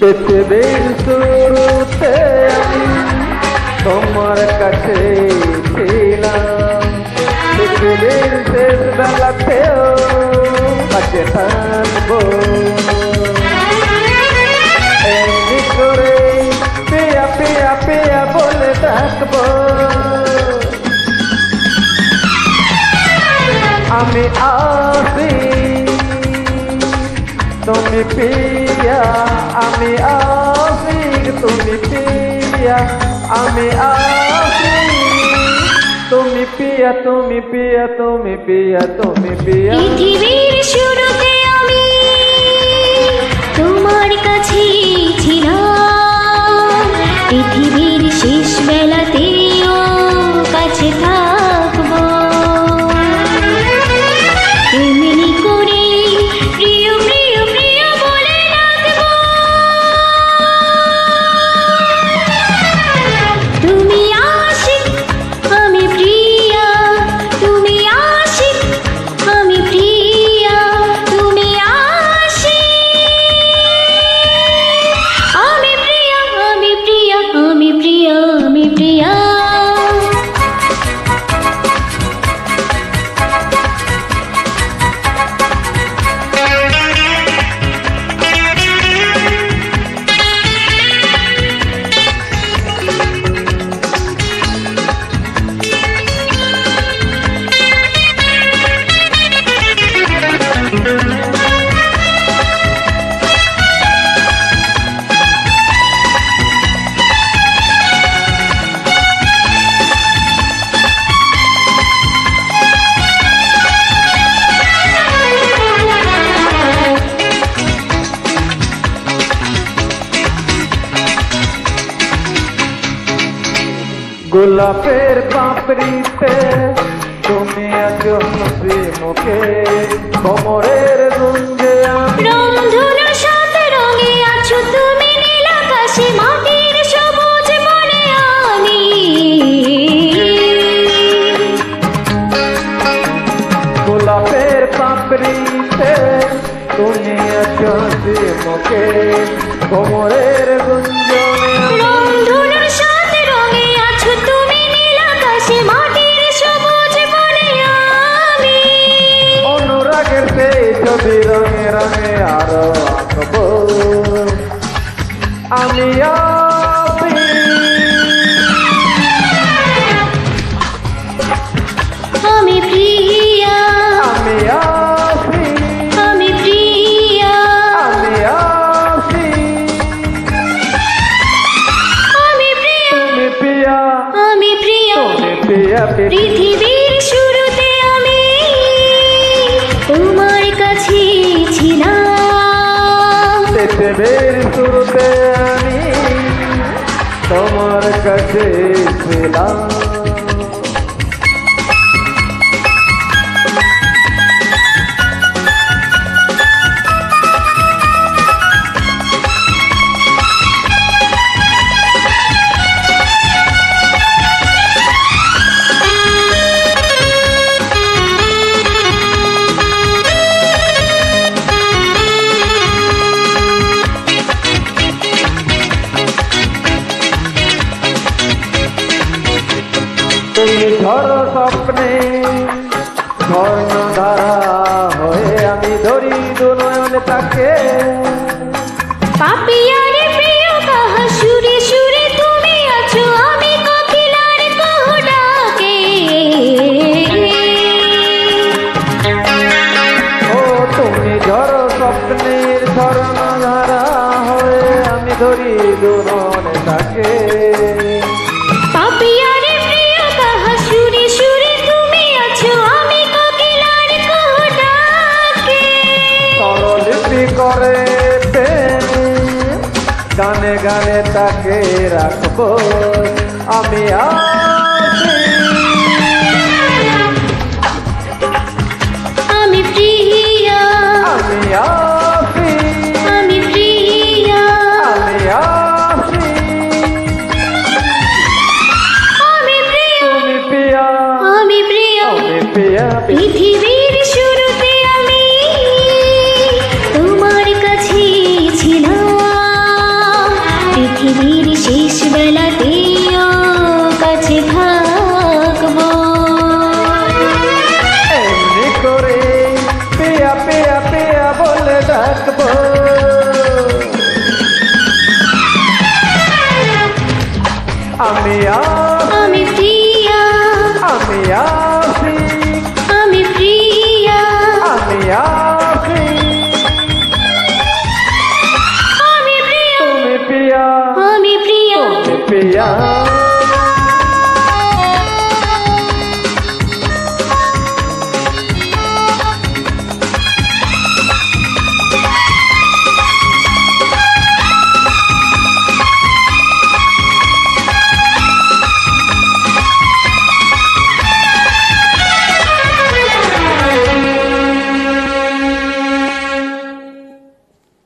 পৃথিবীর শুরুতে আমি তোমার কাছে ছিলাম, পৃথিবীর শেষ বেলাতেও কাছে থাকবো। এমনি করে পিয়া পিয়া পিয়া বলে থাকবো। আমি আসি তুমি পিয়া, আমি আসি তুমি পিয়া, আমি আসি তুমি পিয়া, তুমি পিয়া, তুমি পিয়া, তুমি পিয়া। পৃথিবীর শুরুতে আমি তোমার কাছে ছিলাম, পৃথিবীর শেষ বেলাতেও কাছে থাকবো। এমনি করে প্রিয় প্রিয় প্রিয় বলে ডাকবো। তুমি আশিক আমি প্রিয়া, তুমি আশিক আমি প্রিয়া, তুমি আশিক আমি প্রিয়া, আমি প্রিয়া, আমি প্রিয়া, আমি প্রিয়া। গোলাপের পাপড়িতে তুমি আছো হাসি মুখে, কোমরের গুঞ্জে রংধনুর সাথে রঙে আছো তুমি, নীল আকাশে মাটির সবুজ বনে আমি। গোলাপের পাপড়িতে তুমি আছো হাসি মুখে, কোমরের গুঞ্জনে রংধনুর সাথে রঙে আছো তুমি, নীল আকাশে মাটির সবুজ বনে আমি। অনুরাগের সেই ছবি রঙে রঙে আরো আঁকবো। আমি আসি আমি প্রিয়া, আমি আসি আমি প্রিয়া, আমি আসি আমি প্রিয়া, তুমি পিয়া, আমি প্রিয়া। তুমি পিয়া। পৃথিবীর শুরুতে আমি তোমার কাছে ছিলাম, পৃথিবীর শুরুতে আমি তোমার কাছে ছিলাম। তুমি ঝড় স্বপ্নে ঝর্ণধারা হয়ে আমি ধরি দু নয়ন তাকে। পাপিয়ারে প্রিয় কাহা সুরে সুরে তুমি আছো, আমি কোকিলার কহ ডাকে। ও তুমি ঝড় স্বপ্নের ঝর্ণধারা হয়ে আমি ধরি দু নয়ন তাকে। পাপিয়ারে প্রিয় কাহা সুরে সুরে তুমি আছো, আমি কোকিলার কহ ডাকে। স্বরলিপি করে প্রেম, গানে গানে তাকে রাখবো। আমি আসি আমি প্রিয়া, আমি আসি আমি প্রিয়া, আমি আসি আমি প্রিয়া, তুমি পিয়া, আমি প্রিয়া। আমি পিয়া। পৃথিবীর শুরুতে আমি তোমার কাছে ছিলাম, পিয়া পিয়া বলে ডাকবো আমি